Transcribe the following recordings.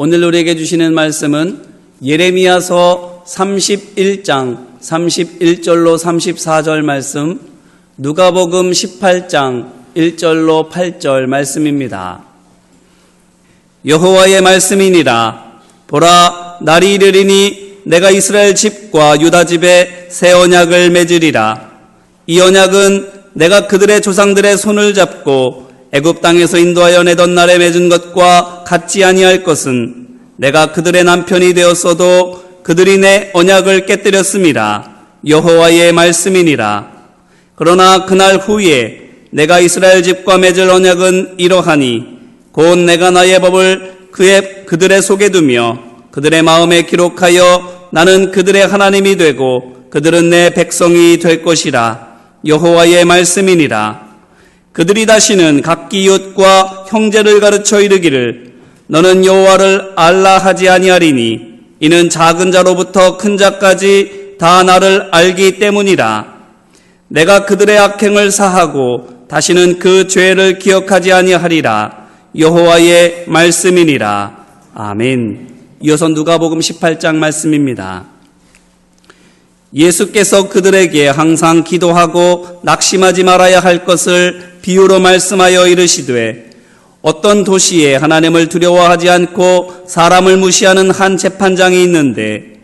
오늘 우리에게 주시는 말씀은 예레미야서 31장 31절로 34절 말씀, 누가복음 18장 1절로 8절 말씀입니다. 여호와의 말씀이니라. 보라, 날이 이르리니 내가 이스라엘 집과 유다 집에 새 언약을 맺으리라. 이 언약은 내가 그들의 조상들의 손을 잡고 애굽 땅에서 인도하여 내던 날에 맺은 것과 같지 아니할 것은 내가 그들의 남편이 되었어도 그들이 내 언약을 깨뜨렸음이라. 여호와의 말씀이니라. 그러나 그날 후에 내가 이스라엘 집과 맺을 언약은 이러하니 곧 내가 나의 법을 그들의 속에 두며 그들의 마음에 기록하여 나는 그들의 하나님이 되고 그들은 내 백성이 될 것이라. 여호와의 말씀이니라. 그들이 다시는 각기 이웃과 형제를 가르쳐 이르기를 너는 여호와를 알라 하지 아니하리니 이는 작은 자로부터 큰 자까지 다 나를 알기 때문이라. 내가 그들의 악행을 사하고 다시는 그 죄를 기억하지 아니하리라. 여호와의 말씀이니라. 아멘. 이어서 누가복음 18장 말씀입니다. 예수께서 그들에게 항상 기도하고 낙심하지 말아야 할 것을 비유로 말씀하여 이르시되 어떤 도시에 하나님을 두려워하지 않고 사람을 무시하는 한 재판장이 있는데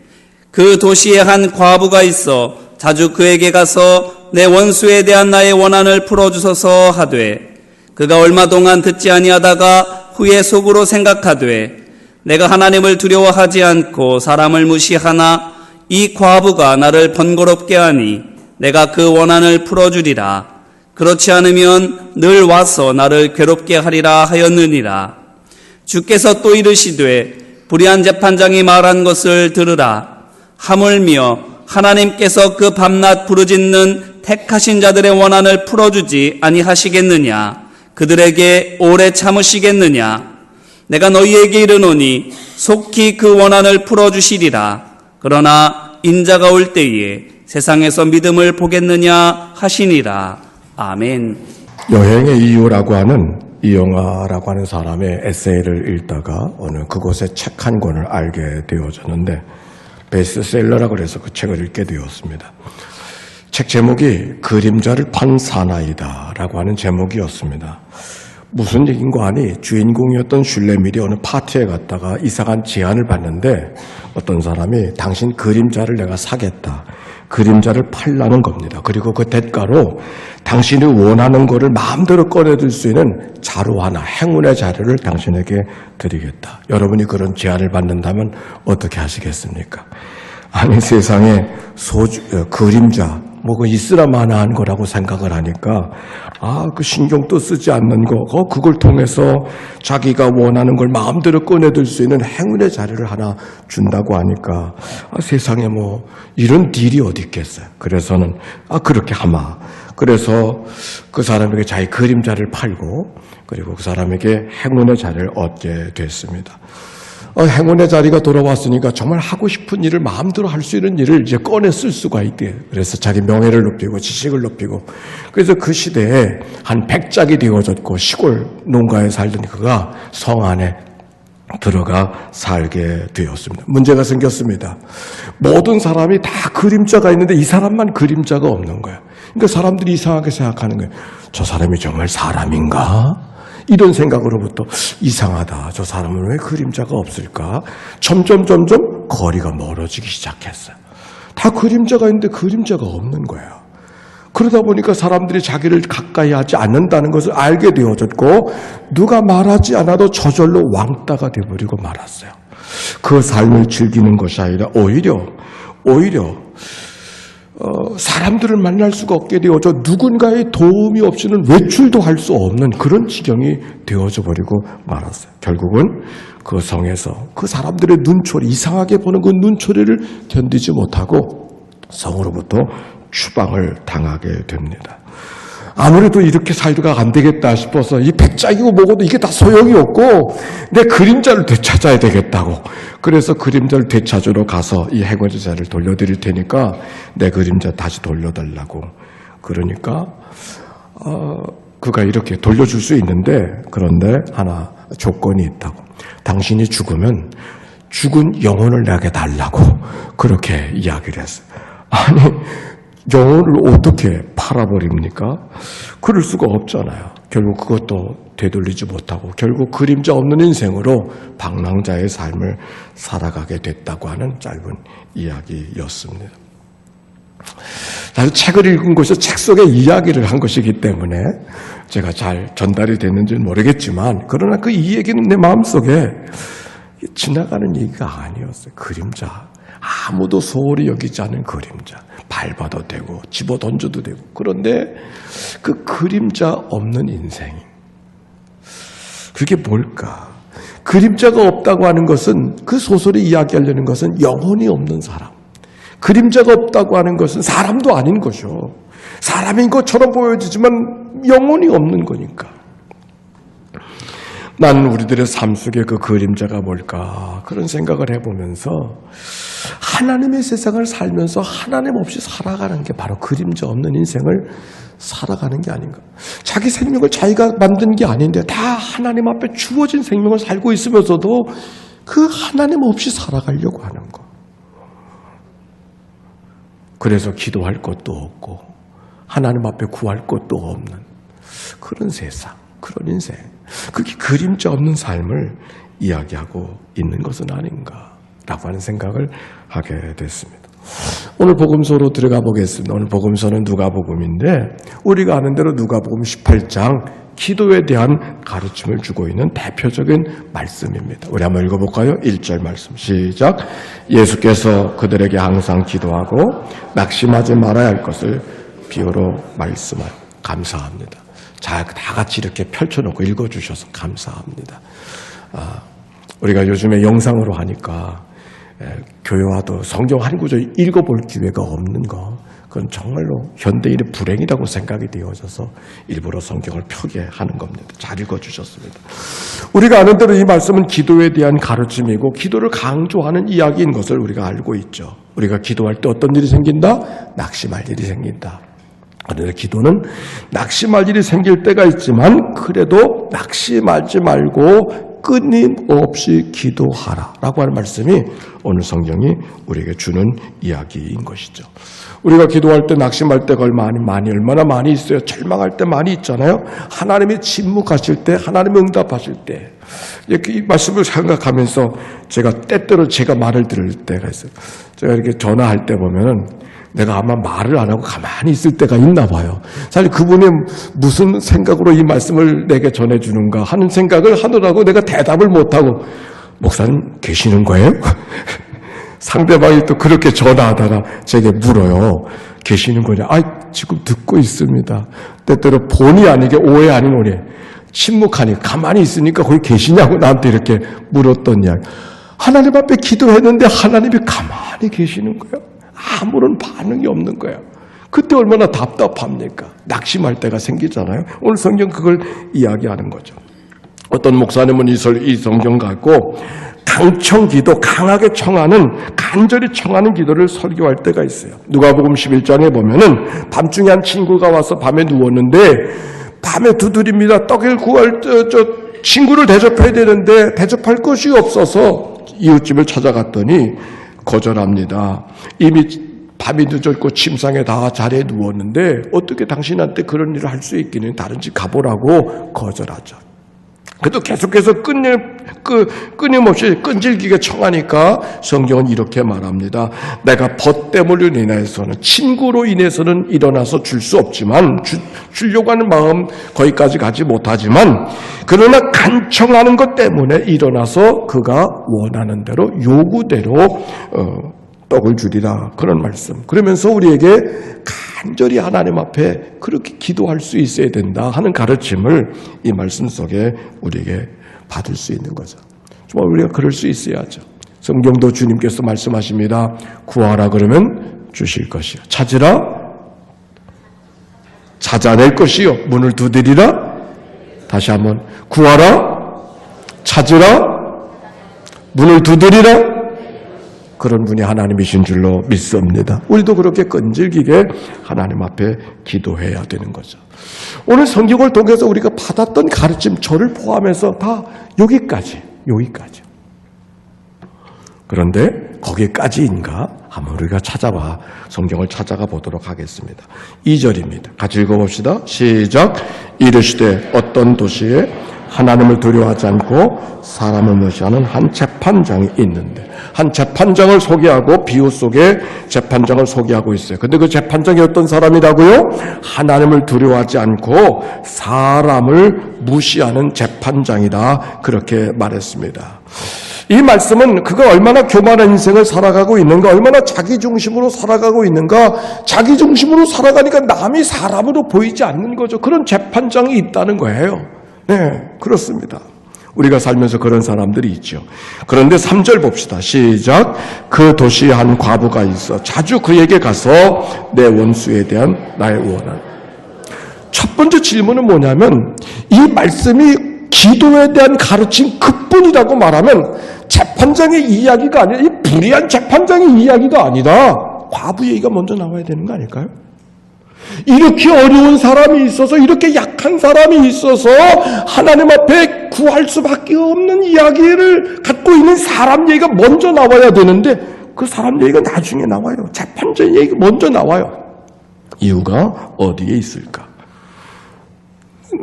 그 도시에 한 과부가 있어 자주 그에게 가서 내 원수에 대한 나의 원한을 풀어주소서 하되 그가 얼마 동안 듣지 아니하다가 후에 속으로 생각하되 내가 하나님을 두려워하지 않고 사람을 무시하나 이 과부가 나를 번거롭게 하니 내가 그 원한을 풀어주리라. 그렇지 않으면 늘 와서 나를 괴롭게 하리라 하였느니라. 주께서 또 이르시되 불의한 재판장이 말한 것을 들으라. 하물며 하나님께서 그 밤낮 부르짖는 택하신 자들의 원한을 풀어주지 아니하시겠느냐? 그들에게 오래 참으시겠느냐? 내가 너희에게 이르노니 속히 그 원한을 풀어주시리라. 그러나 인자가 올 때에 세상에서 믿음을 보겠느냐 하시니라. 아멘. 여행의 이유라고 하는 이영하라고 하는 사람의 에세이를 읽다가 어느 그곳에 책 한 권을 알게 되어졌는데 베스트셀러라고 해서 그 책을 읽게 되었습니다. 책 제목이 그림자를 판 사나이다라고 하는 제목이었습니다. 무슨 얘기인가 하니 주인공이었던 슐레밀이 어느 파티에 갔다가 이상한 제안을 받는데 어떤 사람이 당신 그림자를 내가 사겠다. 그림자를 팔라는 겁니다. 그리고 그 대가로 당신이 원하는 거를 마음대로 꺼내들 수 있는 자루 하나, 행운의 자루를 당신에게 드리겠다. 여러분이 그런 제안을 받는다면 어떻게 하시겠습니까? 아니 세상에 그림자 그 있으라 마나한 거라고 생각을 하니까 그 신경도 쓰지 않는 거 그걸 통해서 자기가 원하는 걸 마음대로 꺼내들 수 있는 행운의 자리를 하나 준다고 하니까 세상에 이런 딜이 어디 있겠어요. 그래서는 그렇게 하마. 그래서 그 사람에게 자기 그림자를 팔고 그리고 그 사람에게 행운의 자리를 얻게 됐습니다. 행운의 자리가 돌아왔으니까 정말 하고 싶은 일을 마음대로 할 수 있는 일을 이제 꺼내 쓸 수가 있게. 그래서 자기 명예를 높이고 지식을 높이고. 그래서 그 시대에 한 백작이 되어졌고 시골 농가에 살던 그가 성 안에 들어가 살게 되었습니다. 문제가 생겼습니다. 모든 사람이 다 그림자가 있는데 이 사람만 그림자가 없는 거예요. 그러니까 사람들이 이상하게 생각하는 거예요. 저 사람이 정말 사람인가? 이런 생각으로부터 이상하다. 저 사람은 왜 그림자가 없을까? 점점 거리가 멀어지기 시작했어요. 다 그림자가 있는데 그림자가 없는 거예요. 그러다 보니까 사람들이 자기를 가까이 하지 않는다는 것을 알게 되어졌고 누가 말하지 않아도 저절로 왕따가 되어버리고 말았어요. 그 삶을 즐기는 것이 아니라 오히려 사람들을 만날 수가 없게 되어져 누군가의 도움이 없이는 외출도 할 수 없는 그런 지경이 되어져 버리고 말았어요. 결국은 그 성에서 그 사람들의 눈초리, 이상하게 보는 그 눈초리를 견디지 못하고 성으로부터 추방을 당하게 됩니다. 아무래도 이렇게 살다가 안 되겠다 싶어서 이 백작이고 뭐고도 이게 다 소용이 없고 내 그림자를 되찾아야 되겠다고. 그래서 그림자를 되찾으러 가서 이 행운의 자를 돌려드릴 테니까 내 그림자 다시 돌려달라고. 그러니까 그가 이렇게 돌려줄 수 있는데, 그런데 하나 조건이 있다고. 당신이 죽으면 죽은 영혼을 내게 달라고 그렇게 이야기를 했어요. 아니, 영혼을 어떻게 팔아버립니까? 그럴 수가 없잖아요. 결국 그것도 되돌리지 못하고 결국 그림자 없는 인생으로 방랑자의 삶을 살아가게 됐다고 하는 짧은 이야기였습니다. 나도 책을 읽은 것이 책 속에 이야기를 한 것이기 때문에 제가 잘 전달이 됐는지는 모르겠지만, 그러나 그 이 얘기는 내 마음속에 지나가는 얘기가 아니었어요. 그림자. 아무도 소홀히 여기지 않은 그림자. 밟아도 되고 집어 던져도 되고. 그런데 그 그림자 없는 인생. 그게 뭘까? 그림자가 없다고 하는 것은, 그 소설이 이야기하려는 것은 영혼이 없는 사람. 그림자가 없다고 하는 것은 사람도 아닌 것이요. 사람인 것처럼 보여지지만 영혼이 없는 거니까. 난 우리들의 삶 속에 그 그림자가 뭘까? 그런 생각을 해보면서 하나님의 세상을 살면서 하나님 없이 살아가는 게 바로 그림자 없는 인생을 살아가는 게 아닌가. 자기 생명을 자기가 만든 게 아닌데 다 하나님 앞에 주어진 생명을 살고 있으면서도 그 하나님 없이 살아가려고 하는 거. 그래서 기도할 것도 없고 하나님 앞에 구할 것도 없는 그런 세상, 그런 인생. 그게 그림자 없는 삶을 이야기하고 있는 것은 아닌가라고 하는 생각을 하게 됐습니다. 오늘 복음서로 들어가 보겠습니다. 오늘 복음서는 누가복음인데, 우리가 아는 대로 누가복음 18장 기도에 대한 가르침을 주고 있는 대표적인 말씀입니다. 우리 한번 읽어볼까요? 1절 말씀 시작. 예수께서 그들에게 항상 기도하고 낙심하지 말아야 할 것을 비유로 말씀하여. 감사합니다. 자, 다 같이 이렇게 펼쳐놓고 읽어주셔서 감사합니다. 우리가 요즘에 영상으로 하니까 교회와도 성경 한 구절 읽어볼 기회가 없는 거, 그건 정말로 현대인의 불행이라고 생각이 되어져서 일부러 성경을 펴게 하는 겁니다. 잘 읽어주셨습니다. 우리가 아는 대로 이 말씀은 기도에 대한 가르침이고 기도를 강조하는 이야기인 것을 우리가 알고 있죠. 우리가 기도할 때 어떤 일이 생긴다? 낙심할 일이 생긴다. 그런데 기도는 낙심할 일이 생길 때가 있지만 그래도 낙심하지 말고 끊임없이 기도하라 라고 하는 말씀이 오늘 성경이 우리에게 주는 이야기인 것이죠. 우리가 기도할 때 낙심할 때가 얼마나 많이 있어요. 절망할 때 많이 있잖아요. 하나님이 침묵하실 때, 하나님이 응답하실 때, 이렇게 이 말씀을 생각하면서 제가 때때로 제가 말을 들을 때가 있어요. 제가 이렇게 전화할 때 보면은 내가 아마 말을 안 하고 가만히 있을 때가 있나 봐요. 사실 그분이 무슨 생각으로 이 말씀을 내게 전해주는가 하는 생각을 하느라고 내가 대답을 못하고, 목사님 계시는 거예요? 상대방이 또 그렇게 전화하다가 제게 물어요. 계시는 거냐? 지금 듣고 있습니다. 때때로 본의 아니게 오해 아닌 오해. 침묵하니까 가만히 있으니까 거기 계시냐고 나한테 이렇게 물었던 이야기. 하나님 앞에 기도했는데 하나님이 가만히 계시는 거예요. 아무런 반응이 없는 거예요. 그때 얼마나 답답합니까? 낙심할 때가 생기잖아요. 오늘 성경 그걸 이야기하는 거죠. 어떤 목사님은 이 성경 갖고 강청기도, 강하게 청하는, 간절히 청하는 기도를 설교할 때가 있어요. 누가복음 11장에 보면은 밤중에 한 친구가 와서 밤에 누웠는데, 밤에 두드립니다. 떡을 구할 친구를 대접해야 되는데 대접할 것이 없어서 이웃집을 찾아갔더니 거절합니다. 이미 밤이 늦었고 침상에 다 자리에 누웠는데 어떻게 당신한테 그런 일을 할 수 있기는 다른 집 가보라고 거절하죠. 그래도 계속해서 끊임없이 끈질기게 청하니까 성경은 이렇게 말합니다. 내가 벗 때문으로 인해서는, 친구로 인해서는 일어나서 줄 수 없지만, 주려고 하는 마음 거기까지 가지 못하지만, 그러나 간청하는 것 때문에 일어나서 그가 원하는 대로, 요구대로 떡을 주리라. 그런 말씀. 그러면서 우리에게 간절히 하나님 앞에 그렇게 기도할 수 있어야 된다 하는 가르침을 이 말씀 속에 우리에게 받을 수 있는 거죠. 정말 우리가 그럴 수 있어야죠. 성경도 주님께서 말씀하십니다. 구하라 그러면 주실 것이요. 찾으라 찾아낼 것이요. 문을 두드리라. 다시 한번 구하라 찾으라 문을 두드리라. 그런 분이 하나님이신 줄로 믿습니다. 우리도 그렇게 끈질기게 하나님 앞에 기도해야 되는 거죠. 오늘 성경을 통해서 우리가 받았던 가르침, 저를 포함해서 다 여기까지. 그런데 거기까지인가? 한번 우리가 성경을 찾아가 보도록 하겠습니다. 2절입니다. 같이 읽어봅시다. 시작. 이르시되 어떤 도시에 하나님을 두려워하지 않고 사람을 무시하는 한 재판장이 있는데, 한 재판장을 소개하고 비유 속에 재판장을 소개하고 있어요. 근데 그 재판장이 어떤 사람이라고요? 하나님을 두려워하지 않고 사람을 무시하는 재판장이다, 그렇게 말했습니다. 이 말씀은 그가 얼마나 교만한 인생을 살아가고 있는가, 얼마나 자기중심으로 살아가고 있는가, 자기중심으로 살아가니까 남이 사람으로 보이지 않는 거죠. 그런 재판장이 있다는 거예요. 네, 그렇습니다. 우리가 살면서 그런 사람들이 있죠. 그런데 3절 봅시다. 시작. 그 도시에 한 과부가 있어 자주 그에게 가서 내 원수에 대한 나의 원한. 첫 번째 질문은 뭐냐면, 이 말씀이 기도에 대한 가르침 그뿐이라고 말하면 재판장의 이야기가 아니라, 이 불의한 재판장의 이야기가 아니라 과부 얘기가 먼저 나와야 되는 거 아닐까요? 이렇게 어려운 사람이 있어서, 이렇게 약한 사람이 있어서 하나님 앞에 구할 수밖에 없는 이야기를 갖고 있는 사람 얘기가 먼저 나와야 되는데, 그 사람 얘기가 나중에 나와요. 재판장 얘기가 먼저 나와요. 이유가 어디에 있을까?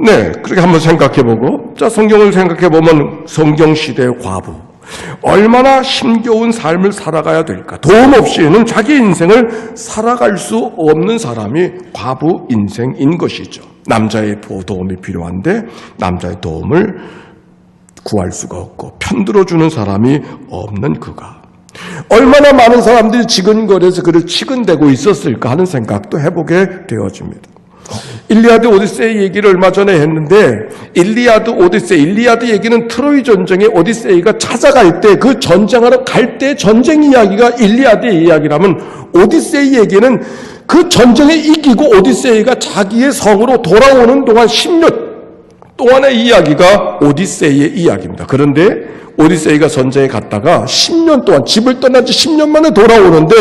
네, 그렇게 한번 생각해보고, 자, 성경을 생각해보면 성경시대의 과부, 얼마나 힘겨운 삶을 살아가야 될까? 도움 없이는 자기 인생을 살아갈 수 없는 사람이 과부 인생인 것이죠. 남자의 도움이 필요한데 남자의 도움을 구할 수가 없고 편들어주는 사람이 없는 그가 얼마나 많은 사람들이 지근거려서 그를 치근대고 있었을까 하는 생각도 해보게 되어집니다. 일리아드 오디세이 얘기를 얼마 전에 했는데, 일리아드 얘기는 트로이 전쟁에 오디세이가 찾아갈 때, 그 전쟁하러 갈 때 전쟁 이야기가 일리아드의 이야기라면, 오디세이 얘기는 그 전쟁에 이기고 오디세이가 자기의 성으로 돌아오는 동안 10년 동안의 이야기가 오디세이의 이야기입니다. 그런데 오디세이가 전쟁에 갔다가 10년 동안, 집을 떠난 지 10년 만에 돌아오는데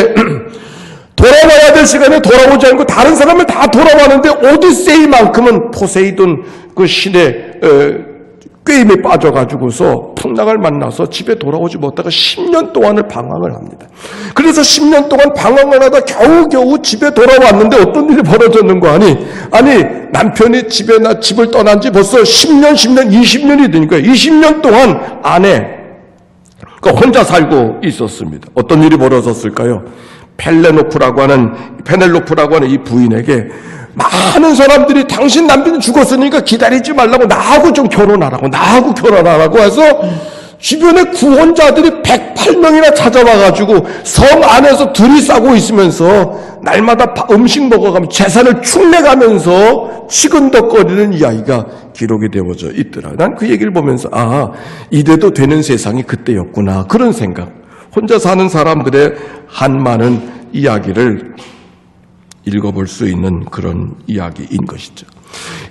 돌아와야 될 시간에 돌아오지 않고 다른 사람을 다 돌아왔는데, 오디세이만큼은 포세이돈 그 신의 꾀임에 빠져가지고서 풍랑을 만나서 집에 돌아오지 못하고 10년 동안을 방황을 합니다. 그래서 10년 동안 방황을 하다 겨우겨우 집에 돌아왔는데 어떤 일이 벌어졌는 거 아니 남편이 집을 떠난 지 벌써 10년, 20년이 되니까 20년 동안 아내 혼자 살고 있었습니다. 어떤 일이 벌어졌을까요? 페넬로프라고 하는 이 부인에게 많은 사람들이 당신 남편이 죽었으니까 기다리지 말라고, 나하고 결혼하라고 해서 주변에 구원자들이 108명이나 찾아와가지고 성 안에서 들이싸고 있으면서 날마다 음식 먹어가면서 재산을 축내가면서 치근덕거리는 이야기가 기록이 되어져 있더라. 난 그 얘기를 보면서 이래도 되는 세상이 그때였구나, 그런 생각. 혼자 사는 사람들의 한많은 이야기를 읽어볼 수 있는 그런 이야기인 것이죠.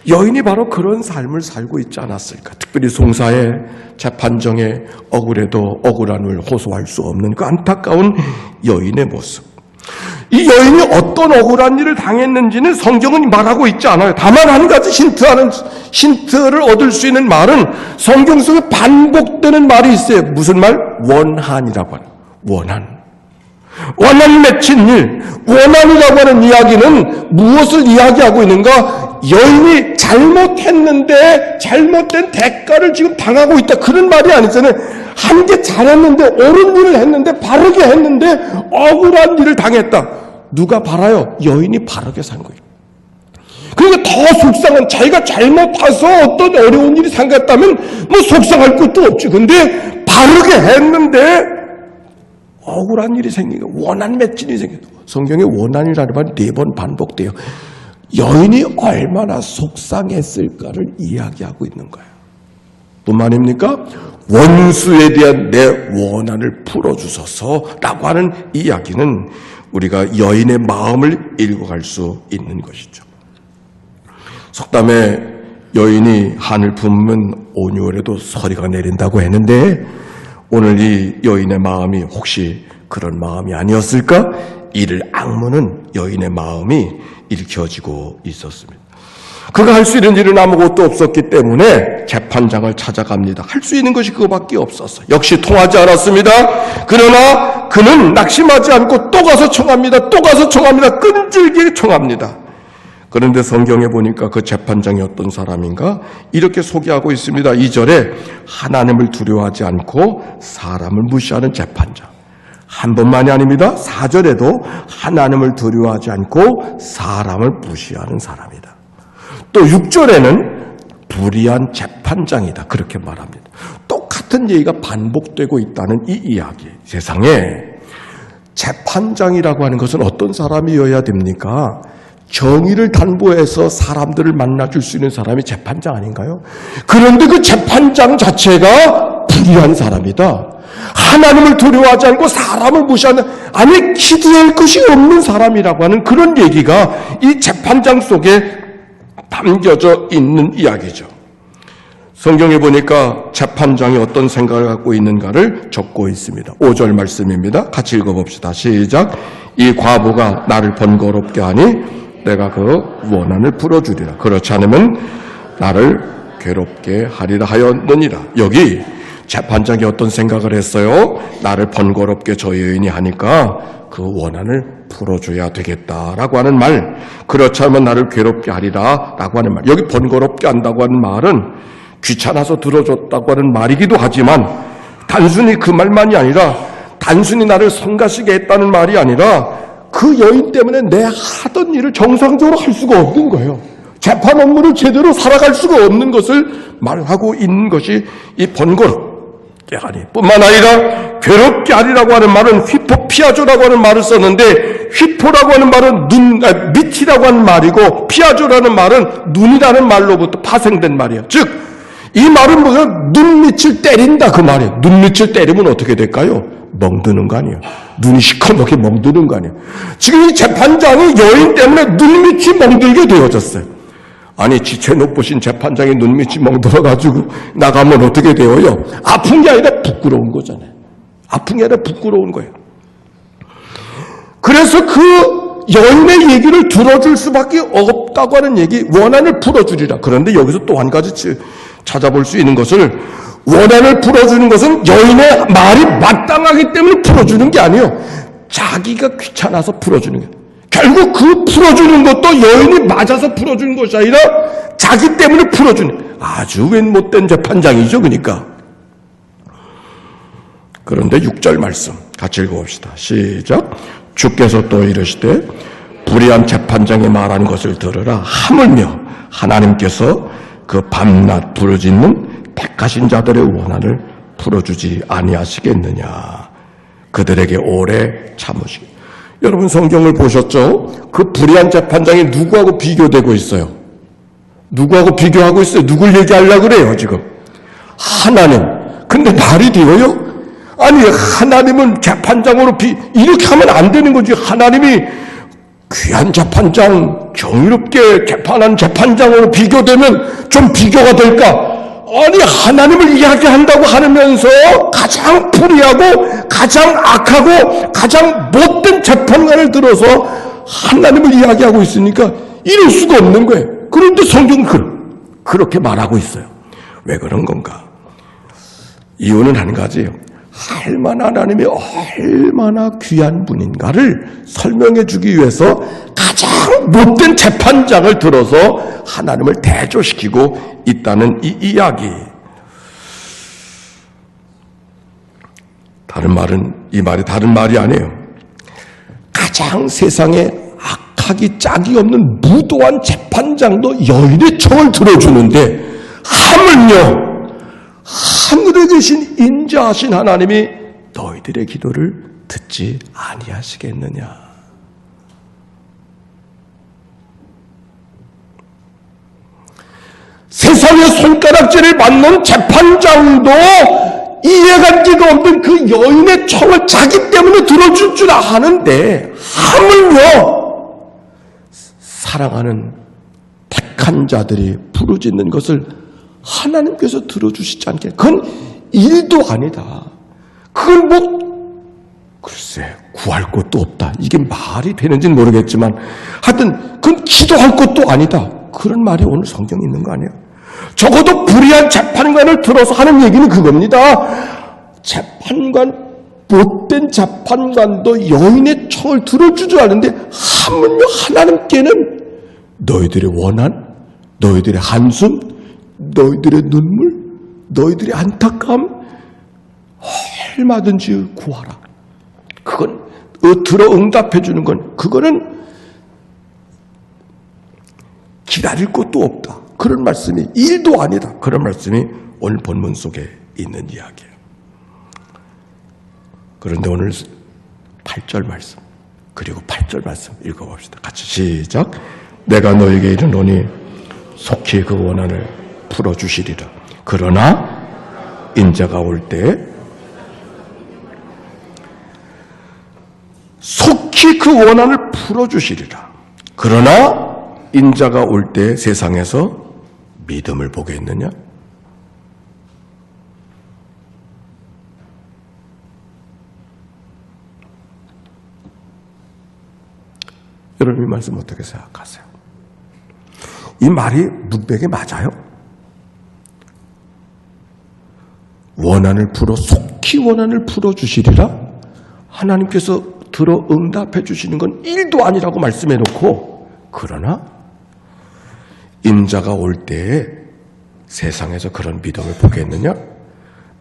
여인이 바로 그런 삶을 살고 있지 않았을까? 특별히 송사의 재판정에 억울해도 억울함을 호소할 수 없는 그 안타까운 여인의 모습. 이 여인이 어떤 억울한 일을 당했는지는 성경은 말하고 있지 않아요. 다만 한 가지 힌트를 얻을 수 있는 말은 성경 속에 반복되는 말이 있어요. 무슨 말? 원한이라고 하는. 원한 맺힌 일. 원한이라고 하는 이야기는 무엇을 이야기하고 있는가? 여인이 잘못했는데 잘못된 대가를 지금 당하고 있다, 그런 말이 아니잖아요. 한 게 잘했는데, 옳은 일을 했는데, 바르게 했는데 억울한 일을 당했다. 누가 바라요? 여인이 바르게 산 거예요. 그러니까 더 속상한, 자기가 잘못해서 어떤 어려운 일이 생겼다면 뭐 속상할 것도 없지. 근데 바르게 했는데 억울한 일이 생기고 원한 맺힌 일이 생겨. 성경에 원한이라는 말이 4번 반복돼요. 여인이 얼마나 속상했을까를 이야기하고 있는 거예요. 뿐만 아닙니까? 원수에 대한 내 원한을 풀어주소서라고 하는 이야기는 우리가 여인의 마음을 읽어갈 수 있는 것이죠. 속담에 여인이 한을 품으면 온유월에도 서리가 내린다고 했는데, 오늘 이 여인의 마음이 혹시 그런 마음이 아니었을까? 이를 악무는 여인의 마음이 일으켜지고 있었습니다. 그가 할 수 있는 일은 아무것도 없었기 때문에 재판장을 찾아갑니다. 할 수 있는 것이 그거밖에 없었어요. 역시 통하지 않았습니다. 그러나 그는 낙심하지 않고 또 가서 청합니다. 또 가서 청합니다. 끈질기게 청합니다. 그런데 성경에 보니까 그 재판장이 어떤 사람인가? 이렇게 소개하고 있습니다. 2절에 하나님을 두려워하지 않고 사람을 무시하는 재판장. 한 번만이 아닙니다. 4절에도 하나님을 두려워하지 않고 사람을 무시하는 사람이다. 또 6절에는 불의한 재판장이다. 그렇게 말합니다. 똑같은 얘기가 반복되고 있다는 이 이야기. 세상에 재판장이라고 하는 것은 어떤 사람이어야 됩니까? 정의를 담보해서 사람들을 만나줄 수 있는 사람이 재판장 아닌가요? 그런데 그 재판장 자체가 불의한 사람이다. 하나님을 두려워하지 않고 사람을 무시하는, 아니 기도할 것이 없는 사람이라고 하는 그런 얘기가 이 재판장 속에 담겨져 있는 이야기죠. 성경에 보니까 재판장이 어떤 생각을 갖고 있는가를 적고 있습니다. 5절 말씀입니다. 같이 읽어봅시다. 시작. 이 과부가 나를 번거롭게 하니 내가 그 원한을 풀어주리라. 그렇지 않으면 나를 괴롭게 하리라 하였느니라. 여기 재판장이 어떤 생각을 했어요? 나를 번거롭게 저 여인이 하니까 그 원한을 풀어줘야 되겠다라고 하는 말, 그렇지 않으면 나를 괴롭게 하리라 라고 하는 말. 여기 번거롭게 한다고 하는 말은 귀찮아서 들어줬다고 하는 말이기도 하지만 단순히 그 말만이 아니라 단순히 나를 성가시게 했다는 말이 아니라 그 여인 때문에 내 하던 일을 정상적으로 할 수가 없는 거예요. 재판 업무를 제대로 살아갈 수가 없는 것을 말하고 있는 것이 이 번거롭게 하니, 뿐만 아니라 괴롭게 하리라고 하는 말은 휘포 피아조라고 하는 말을 썼는데, 휘포라고 하는 말은 밑이라고 하는 말이고 피아조라는 말은 눈이라는 말로부터 파생된 말이에요. 즉 이 말은 뭐야? 눈밑을 때린다 그 말이에요. 눈밑을 때리면 어떻게 될까요? 멍드는 거 아니에요. 눈이 시커멓게 멍드는 거 아니에요. 지금 이 재판장이 여인 때문에 눈밑이 멍들게 되어졌어요. 아니 지체 높으신 재판장이 눈밑이 멍들어가지고 나가면 어떻게 되어요? 아픈 게 아니라 부끄러운 거잖아요. 아픈 게 아니라 부끄러운 거예요. 그래서 그 여인의 얘기를 들어줄 수밖에 없다고 하는 얘기, 원한을 풀어주리라. 그런데 여기서 또 한 가지 찾아볼 수 있는 것을, 원한을 풀어주는 것은 여인의 말이 마땅하기 때문에 풀어주는 게 아니에요. 자기가 귀찮아서 풀어주는 거예요. 결국 그 풀어주는 것도 여인이 맞아서 풀어주는 것이 아니라 자기 때문에 풀어주는, 아주 웬 못된 재판장이죠. 그러니까. 그런데 6절 말씀 같이 읽어봅시다. 시작. 주께서 또 이르시되 불의한 재판장이 말하는 것을 들으라. 하물며 하나님께서 그 밤낮 부르짖는 택하신 자들의 원한을 풀어주지 아니하시겠느냐. 그들에게 오래 참으시고. 여러분 성경을 보셨죠? 그 불의한 재판장이 누구하고 비교되고 있어요? 누구하고 비교하고 있어요? 누굴 얘기하려고 그래요 지금? 하나님. 근데 말이 되어요? 아니 하나님은 재판장으로 이렇게 하면 안 되는 거지. 하나님이 귀한 재판장, 정의롭게 재판한 재판장으로 비교되면 좀 비교가 될까? 아니 하나님을 이야기한다고 하면서 가장 불의하고 가장 악하고 가장 못된 재판관을 들어서 하나님을 이야기하고 있으니까 이럴 수가 없는 거예요. 그런데 성경은 그렇게 말하고 있어요. 왜 그런 건가? 이유는 한 가지예요. 하나님이 얼마나 귀한 분인가를 설명해 주기 위해서 가장 못된 재판장을 들어서 하나님을 대조시키고 있다는 이 이야기. 다른 말은, 이 말이 다른 말이 아니에요. 가장 세상에 악하기 짝이 없는 무도한 재판장도 여인의 청을 들어주는데 하물며 하늘에 계신 인자하신 하나님이 너희들의 기도를 듣지 아니하시겠느냐. 세상의 손가락질을 받는 재판장도 이해가지가 없는 그 여인의 청을 자기 때문에 들어줄 줄 아는데 하물며 사랑하는 택한 자들이 부르짖는 것을 하나님께서 들어주시지 않게, 그건 일도 아니다. 그건 글쎄 구할 것도 없다. 이게 말이 되는지는 모르겠지만 하여튼 그건 기도할 것도 아니다. 그런 말이 오늘 성경에 있는 거 아니에요? 적어도 불의한 재판관을 들어서 하는 얘기는 그겁니다. 재판관, 못된 재판관도 여인의 청을 들어주지 않는데 하물며 하나님께는 너희들의 원한, 너희들의 한숨, 너희들의 눈물, 너희들의 안타까움 얼마든지 구하라. 그건 들어 응답해 주는 건 그거는 기다릴 것도 없다. 그런 말씀이 일도 아니다. 그런 말씀이 오늘 본문 속에 있는 이야기예요. 그런데 오늘 8절 말씀 그리고 8절 말씀 읽어봅시다. 같이 시작. 내가 너에게 이르노니 속히 그 원한을 풀어주시리라. 그러나 인자가 올 때 속히 그 원한을 풀어주시리라. 그러나 인자가 올 때 세상에서 믿음을 보겠느냐? 여러분 이 말씀 어떻게 생각하세요? 이 말이 문맥에 맞아요? 원한을 풀어 속히 원한을 풀어주시리라? 하나님께서 들어 응답해 주시는 건 일도 아니라고 말씀해 놓고 그러나 인자가 올 때에 세상에서 그런 믿음을 보겠느냐?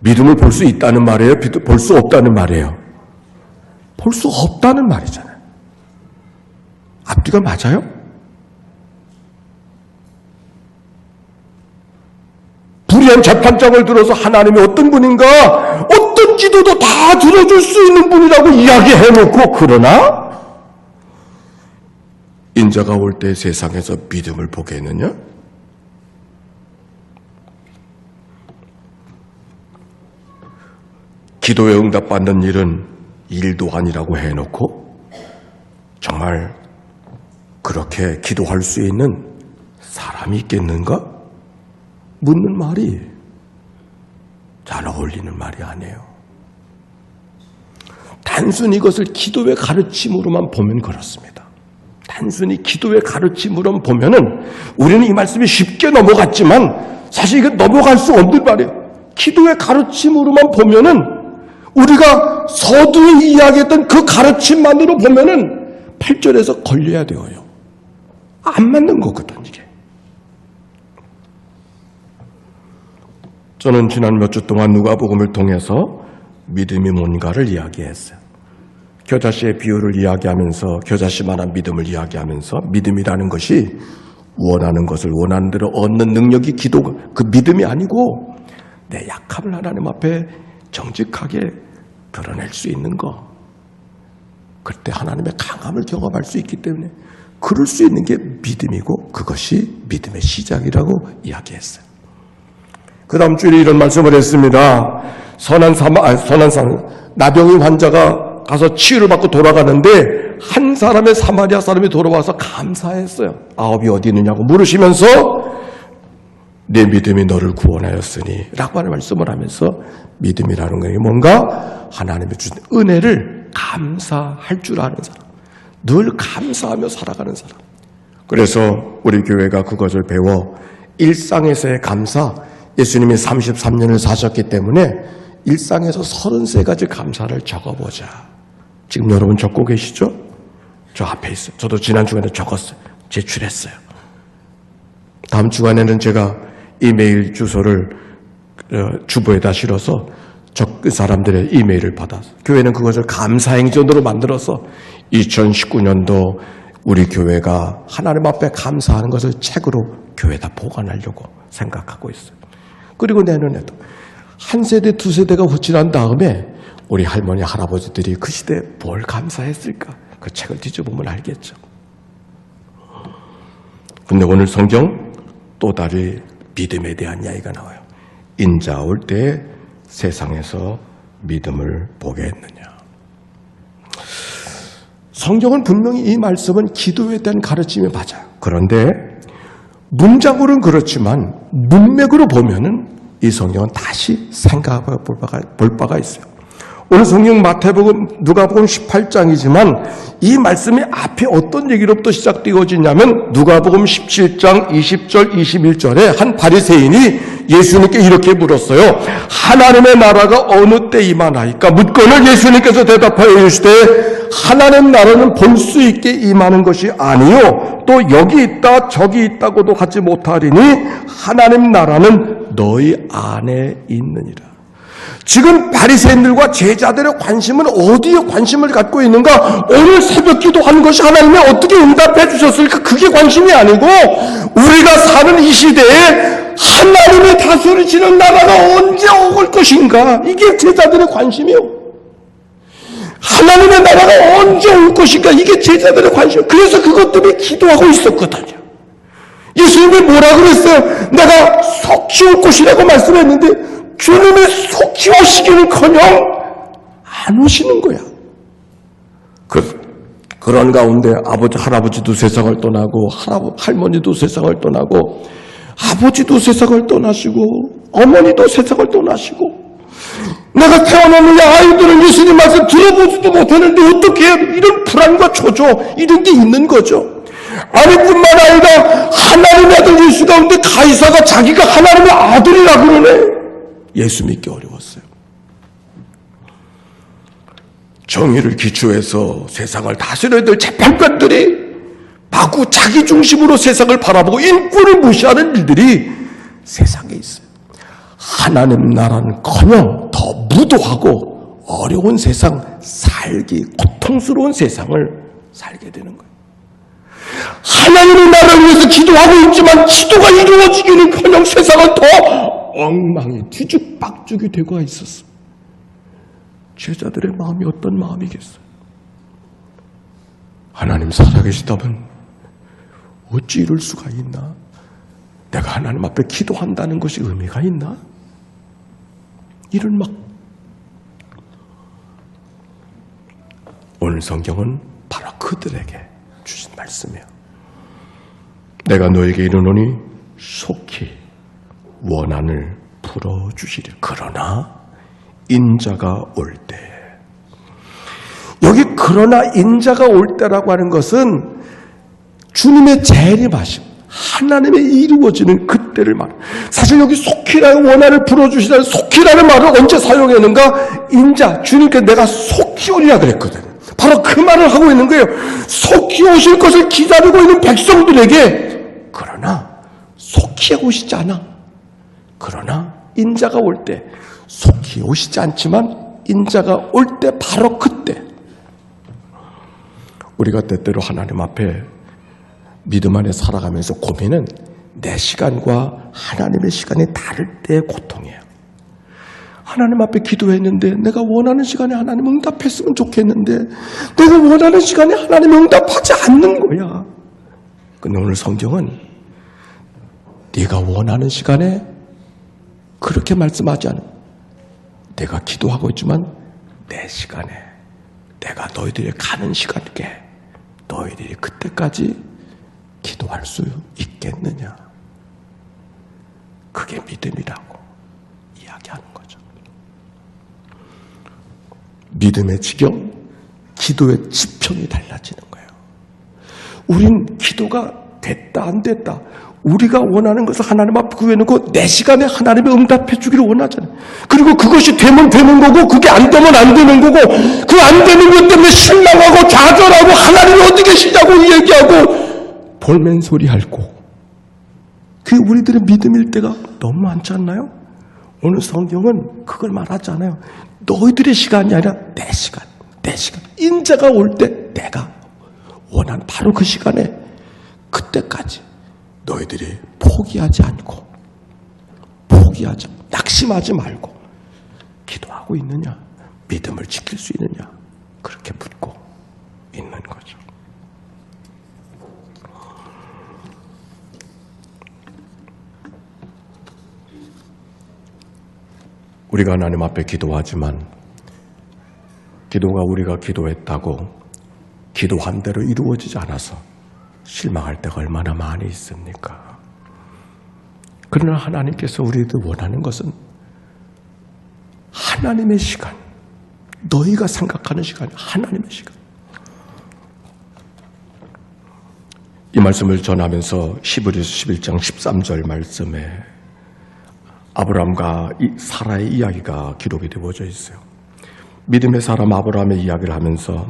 믿음을 볼 수 있다는 말이에요? 볼 수 없다는 말이에요? 볼 수 없다는 말이잖아요. 앞뒤가 맞아요? 불의한 재판장을 들어서 하나님이 어떤 분인가, 어떤 기도도 다 들어줄 수 있는 분이라고 이야기해놓고 그러나 인자가 올 때 세상에서 믿음을 보겠느냐? 기도에 응답받는 일은 일도 아니라고 해놓고 정말 그렇게 기도할 수 있는 사람이 있겠는가? 묻는 말이 잘 어울리는 말이 아니에요. 단순히 이것을 기도의 가르침으로만 보면 그렇습니다. 단순히 기도의 가르침으로만 보면은 우리는 이 말씀이 쉽게 넘어갔지만 사실 이거 넘어갈 수 없는 말이에요. 기도의 가르침으로만 보면은 우리가 서두에 이야기했던 그 가르침만으로 보면은 8절에서 걸려야 되어요. 안 맞는 거거든 이게. 저는 지난 몇 주 동안 누가복음을 통해서 믿음이 뭔가를 이야기했어요. 겨자씨의 비유를 이야기하면서 겨자씨만한 믿음을 이야기하면서 믿음이라는 것이 원하는 것을 원하는 대로 얻는 능력이 기도가 그 믿음이 아니고 내 약함을 하나님 앞에 정직하게 드러낼 수 있는 거. 그때 하나님의 강함을 경험할 수 있기 때문에 그럴 수 있는 게 믿음이고 그것이 믿음의 시작이라고 이야기했어요. 그 다음 주일에 이런 말씀을 했습니다. 나병인 환자가 가서 치유를 받고 돌아가는데 한 사람의 사마리아 사람이 돌아와서 감사했어요. 아홉이 어디 있느냐고 물으시면서 내 믿음이 너를 구원하였으니 라고 하는 말씀을 하면서 믿음이라는 게 뭔가 하나님의 주신 은혜를 감사할 줄 아는 사람, 늘 감사하며 살아가는 사람. 그래서 우리 교회가 그것을 배워 일상에서의 감사, 예수님이 33년을 사셨기 때문에 일상에서 33가지 감사를 적어보자. 지금 여러분 적고 계시죠? 저 앞에 있어요. 저도 지난 주간에 적었어요. 제출했어요. 다음 주간에는 제가 이메일 주소를 주보에다 실어서 그 사람들의 이메일을 받아서 교회는 그것을 감사행전으로 만들어서 2019년도 우리 교회가 하나님 앞에 감사하는 것을 책으로 교회에다 보관하려고 생각하고 있어요. 그리고 내년에도 한 세대, 두 세대가 지난 다음에 우리 할머니, 할아버지들이 그 시대에 뭘 감사했을까? 그 책을 뒤져보면 알겠죠. 근데 오늘 성경 또 다른 믿음에 대한 이야기가 나와요. 인자 올 때 세상에서 믿음을 보게 했느냐. 성경은 분명히 이 말씀은 기도에 대한 가르침이 맞아요. 그런데 문장으로는 그렇지만 문맥으로 보면은 이 성경은 다시 생각해 볼 바가 있어요. 오늘 성경 마태복음, 누가복음 18장이지만 이 말씀이 앞에 어떤 얘기로부터 시작되어지냐면 누가복음 17장 20절 21절에 한 바리새인이 예수님께 이렇게 물었어요. 하나님의 나라가 어느 때 임하나이까? 묻거늘 예수님께서 대답하여 이르시되 하나님 나라는 볼 수 있게 임하는 것이 아니요 또 여기 있다 저기 있다고도 하지 못하리니 하나님 나라는 너희 안에 있느니라. 지금 바리새인들과 제자들의 관심은 어디에 관심을 갖고 있는가? 오늘 새벽 기도하는 것이 하나님이 어떻게 응답해 주셨을까? 그게 관심이 아니고 우리가 사는 이 시대에 하나님의 다스리시는 나라가 언제 올 것인가? 이게 제자들의 관심이요. 하나님의 나라가 언제 올 것인가? 이게 제자들의 관심이요. 그래서 그것 때문에 기도하고 있었거든요. 예수님이 뭐라 그랬어요? 내가 속히 올 것이라고 말씀했는데 주님이 속히 오시기는커녕 안 오시는 거야. 그런 가운데 아버지, 할아버지도 세상을 떠나고 할머니도 세상을 떠나고 아버지도 세상을 떠나시고 어머니도 세상을 떠나시고 내가 태어나는 아이들은 예수님 말씀 들어보지도 못했는데 어떻게 이런 불안과 초조 이런 게 있는 거죠. 아니 뿐만 아니라 하나님의 아들 예수 가운데 가이사가 자기가 하나님의 아들이라 그러네. 예수 믿기 어려웠어요. 정의를 기초해서 세상을 다스려야 될 재판관들이 마구 자기 중심으로 세상을 바라보고 인권을 무시하는 일들이 세상에 있어요. 하나님 나라는커녕 더 무도하고 어려운 세상, 고통스러운 세상을 살게 되는 거예요. 하나님의 나라를 위해서 기도하고 있지만 기도가 이루어지기는커녕 세상은 더 엉망이 뒤죽박죽이 되고 있었어. 제자들의 마음이 어떤 마음이겠어요? 하나님 살아계시다면 어찌 이럴 수가 있나? 내가 하나님 앞에 기도한다는 것이 의미가 있나? 이런 오늘 성경은 바로 그들에게 주신 말씀이에요. 내가 너에게 이르노니 속히 원한을 풀어주시리. 그러나 인자가 올 때. 여기 그러나 인자가 올 때라고 하는 것은 주님의 재림하심, 하나님의 이루어지는 그때를 말해요. 사실 여기 속히라는 원한을 풀어주시라는 속히라는 말을 언제 사용했는가? 인자, 주님께 내가 속히 오리라 그랬거든. 바로 그 말을 하고 있는 거예요. 속히 오실 것을 기다리고 있는 백성들에게 그러나 속히 오시지 않아. 그러나 인자가 올 때 속히 오시지 않지만 인자가 올 때 바로 그때 우리가 때때로 하나님 앞에 믿음 안에 살아가면서 고민은 내 시간과 하나님의 시간이 다를 때의 고통이에요. 하나님 앞에 기도했는데 내가 원하는 시간에 하나님 응답했으면 좋겠는데 내가 원하는 시간에 하나님 응답하지 않는 거야. 근데 오늘 성경은 네가 원하는 시간에 그렇게 말씀하지 않아. 내가 기도하고 있지만 내 시간에 내가 너희들이 가는 시간께 너희들이 그때까지 기도할 수 있겠느냐. 그게 믿음이라고 이야기하는 거죠. 믿음의 지경, 기도의 지평이 달라지는 거예요. 우린 기도가 됐다 안 됐다 우리가 원하는 것을 하나님 앞에 구해놓고 내 시간에 하나님이 응답해 주기를 원하잖아요. 그리고 그것이 되면 되는 거고 그게 안 되면 안 되는 거고 그 안 되는 것 때문에 실망하고 좌절하고 하나님이 어디 계시냐고 얘기하고 볼멘소리하고 그게 우리들의 믿음일 때가 너무 많지 않나요? 오늘 성경은 그걸 말하지 않아요. 너희들의 시간이 아니라 내 시간, 내 시간. 인자가 올 때 내가 원하는 바로 그 시간에 그때까지 너희들이 포기하지 않고 낙심하지 말고 기도하고 있느냐, 믿음을 지킬 수 있느냐 그렇게 묻고 있는 거죠. 우리가 하나님 앞에 기도하지만 기도가 우리가 기도했다고 기도한 대로 이루어지지 않아서 실망할 때가 얼마나 많이 있습니까? 그러나 하나님께서 우리들 원하는 것은 하나님의 시간, 너희가 생각하는 시간, 하나님의 시간. 이 말씀을 전하면서 히브리서 11장 13절 말씀에 아브라함과 사라의 이야기가 기록이 되어져 있어요. 믿음의 사람 아브라함의 이야기를 하면서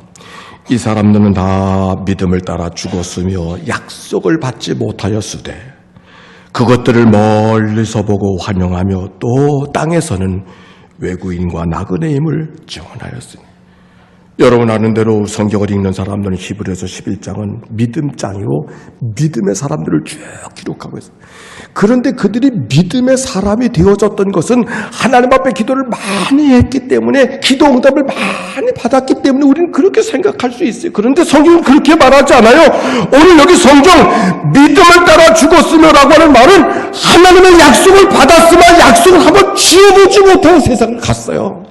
이 사람들은 다 믿음을 따라 죽었으며 약속을 받지 못하였으되 그것들을 멀리서 보고 환영하며 또 땅에서는 외구인과 나그네임을 증언하였으니. 여러분 아는 대로 성경을 읽는 사람들은 히브리서 11장은 믿음장이고 믿음의 사람들을 쭉 기록하고 있어요. 그런데 그들이 믿음의 사람이 되어졌던 것은 하나님 앞에 기도를 많이 했기 때문에 기도 응답을 많이 받았기 때문에 우리는 그렇게 생각할 수 있어요. 그런데 성경은 그렇게 말하지 않아요. 오늘 여기 성경 믿음을 따라 죽었으며라고 하는 말은 하나님의 약속을 받았으면 약속을 한번 쥐어보지 못하는 세상을 갔어요.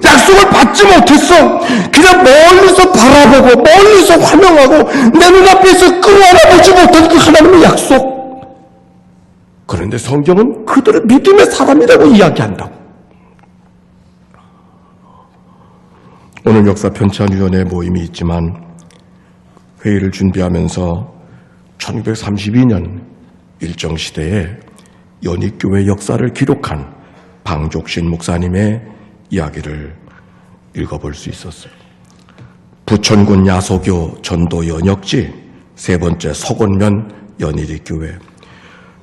약속을 받지 못했어. 그냥 멀리서 바라보고 멀리서 환영하고 내 눈앞에서 끌어안아보지 못한 그 하나님의 약속. 그런데 성경은 그들을 믿음의 사람이라고 이야기한다고. 오늘 역사편찬위원회 모임이 있지만 회의를 준비하면서 1932년 일정시대에 연익교회 역사를 기록한 방족신 목사님의 이야기를 읽어볼 수 있었어요. 부천군 야소교 전도 연역지 세 번째 서곤면 연일이교회.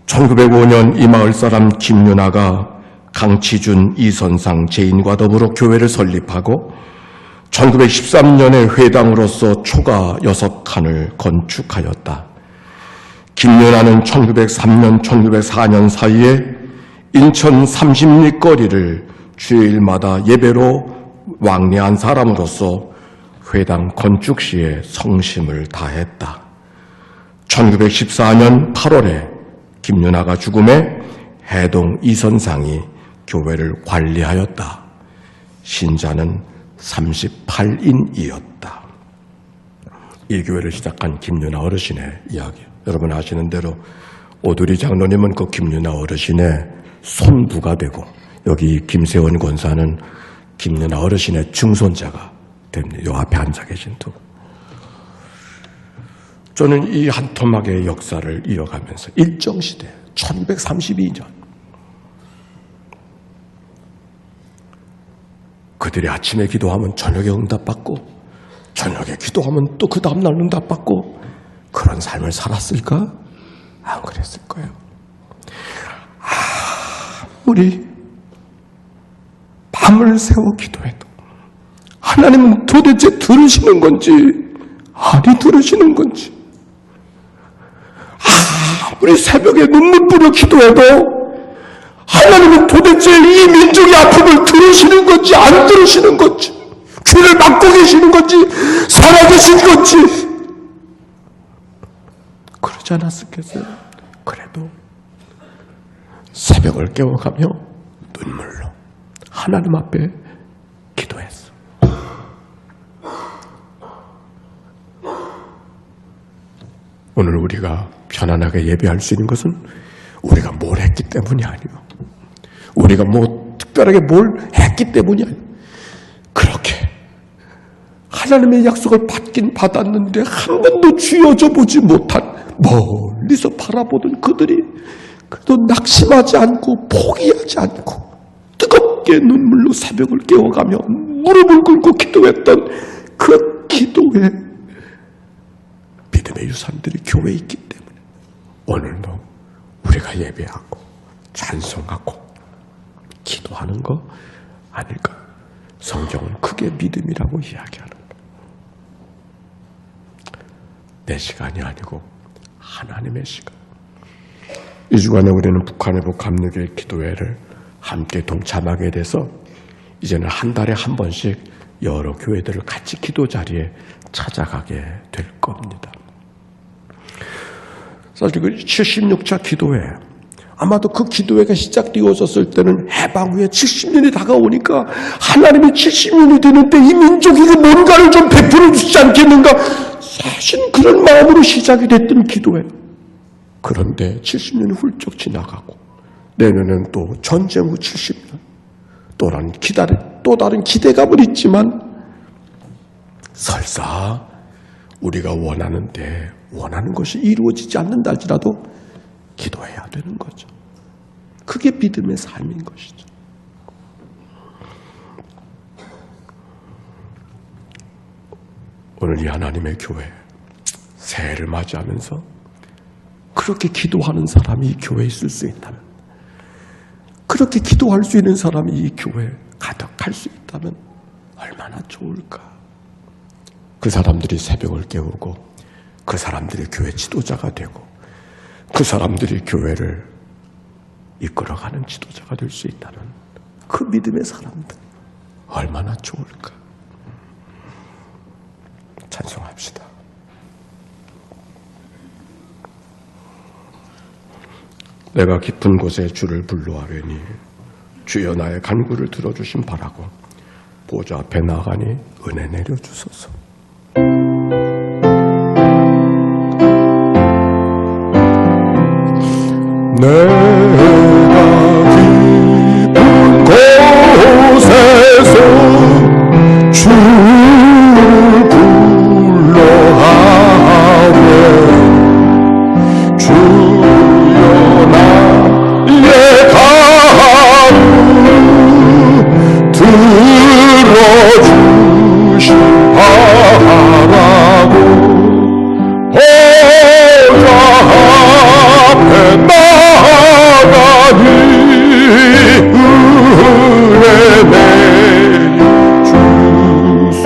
1905년 이 마을 사람 김윤아가 강치준, 이선상, 제인과 더불어 교회를 설립하고 1913년에 회당으로서 초가 6칸을 건축하였다. 김윤아는 1903년, 1904년 사이에 인천 30리 거리를 주일마다 예배로 왕래한 사람으로서 회당 건축 시에 성심을 다했다. 1914년 8월에 김윤아가 죽음에 해동 이선상이 교회를 관리하였다. 신자는 38인이었다. 이 교회를 시작한 김윤아 어르신의 이야기. 여러분 아시는 대로 오두리 장로님은 그 김윤아 어르신의 손부가 되고 여기 김세원 권사는 김윤아 어르신의 증손자가 됩니다. 요 앞에 앉아 계신 두. 저는 이 한 토막의 역사를 이어가면서 일정시대 1232년 그들이 아침에 기도하면 저녁에 응답받고 저녁에 기도하면 또 그 다음날 응답받고 그런 삶을 살았을까? 안 그랬을 거예요. 아무리 밤을 새워 기도해도 하나님은 도대체 들으시는 건지 아니 들으시는 건지 아무리 새벽에 눈물 뿌려 기도해도 하나님은 도대체 이 민족의 아픔을 들으시는 건지 안 들으시는 건지 귀를 막고 계시는 건지 살아계신 건지 그러지 않았겠어요? 그래도 새벽을 깨워가며 눈물로 하나님 앞에 기도했어. 오늘 우리가 편안하게 예배할 수 있는 것은 우리가 뭘 했기 때문이 아니고 우리가 뭐 특별하게 뭘 했기 때문이 아니고 그렇게 하나님의 약속을 받긴 받았는데 한 번도 쥐어져 보지 못한 멀리서 바라보던 그들이 그래도 낙심하지 않고 포기하지 않고 뜨겁게 눈물로 새벽을 깨워가며 무릎을 꿇고 기도했던 그 기도에 믿음의 유산들이 교회에 있기 때문에 오늘도 우리가 예배하고 찬송하고 기도하는 거 아닐까? 성경은 크게 믿음이라고 이야기하는 거예요. 내 시간이 아니고 하나님의 시간. 이 주간에 우리는 북한의 복합유교 기도회를 함께 동참하게 돼서 이제는 한 달에 한 번씩 여러 교회들을 같이 기도 자리에 찾아가게 될 겁니다. 사실 그 76차 기도회 아마도 그 기도회가 시작되어졌을 때는 해방 후에 70년이 다가오니까 하나님이 70년이 되는데 이 민족이 뭔가를 좀 베풀어 주지 않겠는가 사실 그런 마음으로 시작이 됐던 기도회. 그런데 70년이 훌쩍 지나가고 내년은 또 전쟁 후 70년 또 또 다른 기대감은 있지만 설사 우리가 원하는 것이 이루어지지 않는다 할지라도 기도해야 되는 거죠. 그게 믿음의 삶인 것이죠. 오늘 이 하나님의 교회 새해를 맞이하면서 그렇게 기도하는 사람이 이 교회에 있을 수 있다면, 그렇게 기도할 수 있는 사람이 이 교회에 가득할 수 있다면 얼마나 좋을까. 그 사람들이 새벽을 깨우고, 그 사람들이 교회 지도자가 되고, 그 사람들이 교회를 이끌어가는 지도자가 될 수 있다면 그 믿음의 사람들 얼마나 좋을까. 찬송합시다. 내가 깊은 곳에 주를 불러하려니 주여 나의 간구를 들어주심 바라고 보좌 앞에 나가니 은혜 내려주소서. 내가 깊은 곳에서 주를 불러하오니 주여 나의 간구 들어주심 바라고 보좌 앞에 나가니 은혜 내주소서.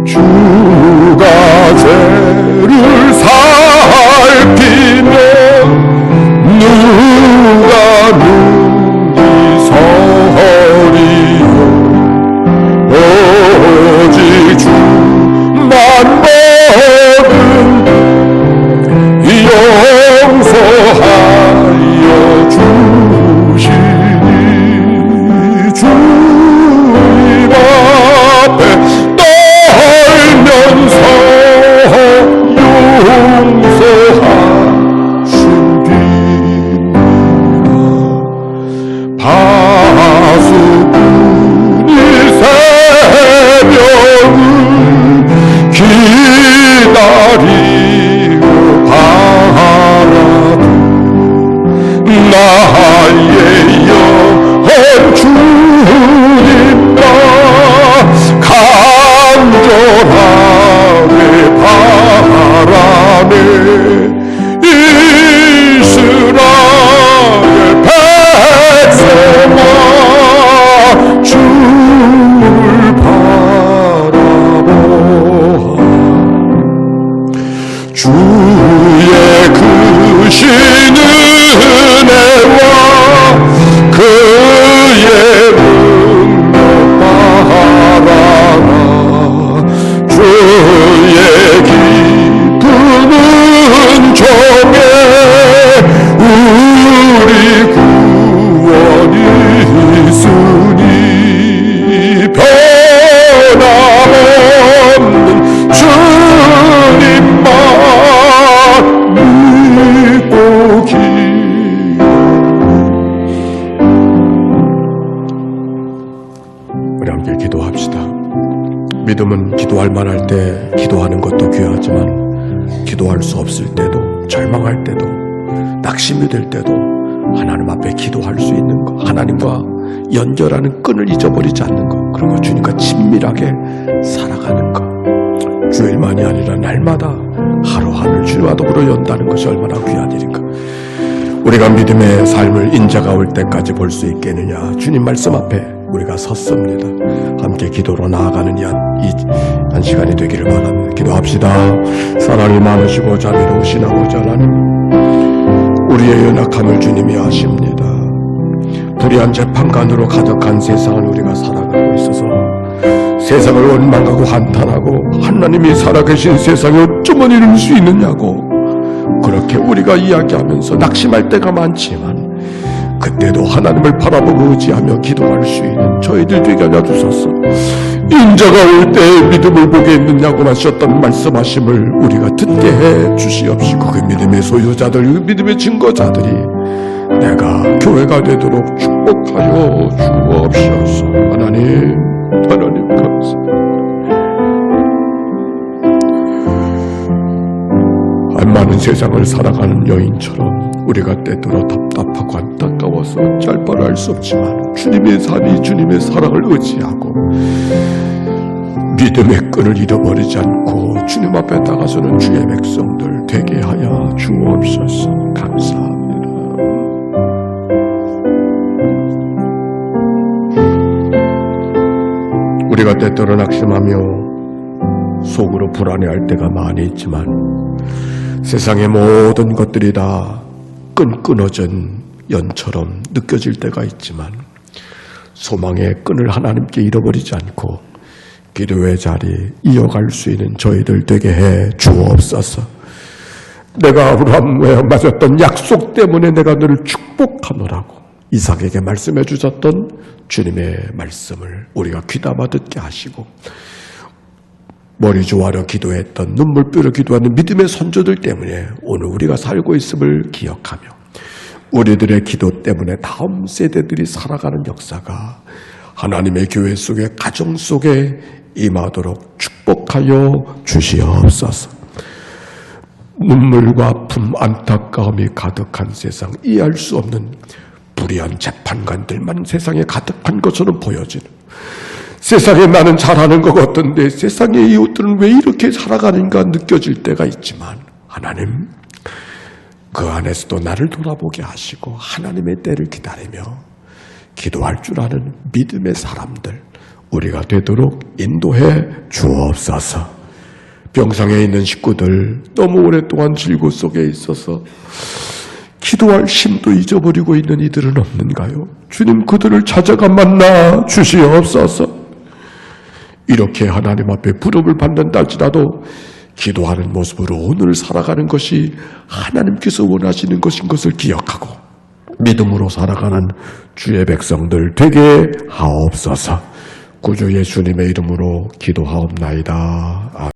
주가 죄를 살피면 누가 능히 서리요. 오직 주만 먹은 용서하여 주시니 주님 앞에 떨면서 용서하십니다. 파수꾼이 새벽을 기다리고 바라도 나의 영혼 주님과 간절하게 바라네. 이스라엘 백성아 주를 바라보아. 주의 크신 은혜와 그의 능력 바라라. 주의 깊은 은총에 우리 구원이 있으니 변함없는 주님만 믿고 우리 함께 기도합시다. 믿음은 기도할 만할 때 기도하는 것도 귀하지만 기도할 수 없을 때도, 절망할 때도, 낙심이 될 때도 하나님 앞에 기도할 수 있는 것, 하나님과 연결하는 끈을 잊어버리지 않는 것, 그리고 주님과 친밀하게 살아가는 것, 주일만이 아니라 날마다 하루하루 주와 더불어 연다는 것이 얼마나 귀한 일인가. 우리가 믿음의 삶을 인자가 올 때까지 볼 수 있겠느냐. 주님 말씀 앞에 우리가 섰습니다. 함께 기도로 나아가는 이 한 시간이 되기를 바랍니다. 기도합시다. 사랑이 많으시고 자비로우신 아버지 하나님, 우리의 연약함을 주님이 아십니다. 불의한 재판관으로 가득한 세상을 우리가 살아가고 있어서 세상을 원망하고 한탄하고 하나님이 살아계신 세상에 어쩌면 이룰 수 있느냐고 그렇게 우리가 이야기하면서 낙심할 때가 많지만, 그때도 하나님을 바라보고 의지하며 기도할 수 있는 저희들 되게 하여 주소서. 인자가 올 때에 믿음을 보게 있느냐고 하셨던 말씀하심을 우리가 듣게 해 주시옵시고, 그 믿음의 소유자들, 그 믿음의 증거자들이 내가 교회가 되도록 축복하여 주옵소서. 하나님 감사합니다. 많은 세상을 살아가는 여인처럼 우리가 때때로 답답하고 안타까워서 짤바를 할 수 없지만 주님의 삶이 주님의 사랑을 의지하고 믿음의 끈을 잃어버리지 않고 주님 앞에 나가서는 주의 백성들 되게 하여 주옵소서. 감사합니다. 우리가 때때로 낙심하며 속으로 불안해할 때가 많이 있지만 세상의 모든 것들이 다 끊어진 연처럼 느껴질 때가 있지만 소망의 끈을 하나님께 잃어버리지 않고 기도의 자리 이어갈 수 있는 저희들 되게 해 주옵소서. 내가 아브라함에 맞았던 약속 때문에 내가 너를 축복하노라고 이삭에게 말씀해 주셨던 주님의 말씀을 우리가 귀담아 듣게 하시고 머리 조아려 기도했던 눈물뼈로 기도하는 믿음의 선조들 때문에 오늘 우리가 살고 있음을 기억하며 우리들의 기도 때문에 다음 세대들이 살아가는 역사가 하나님의 교회 속에 가정 속에 임하도록 축복하여 주시옵소서. 눈물과 아픔 안타까움이 가득한 세상, 이해할 수 없는 불의한 재판관들만 세상에 가득한 것처럼 보여지는, 세상에 나는 잘하는 것 같던데 세상의 이웃들은 왜 이렇게 살아가는가 느껴질 때가 있지만 하나님 그 안에서도 나를 돌아보게 하시고 하나님의 때를 기다리며 기도할 줄 아는 믿음의 사람들 우리가 되도록 인도해 주옵소서. 병상에 있는 식구들 너무 오랫동안 질고 속에 있어서 기도할 힘도 잊어버리고 있는 이들은 없는가요? 주님 그들을 찾아가 만나 주시옵소서. 이렇게 하나님 앞에 부름을 받는다 할지라도 기도하는 모습으로 오늘 살아가는 것이 하나님께서 원하시는 것인 것을 기억하고 믿음으로 살아가는 주의 백성들 되게 하옵소서. 구주 예수님의 이름으로 기도하옵나이다.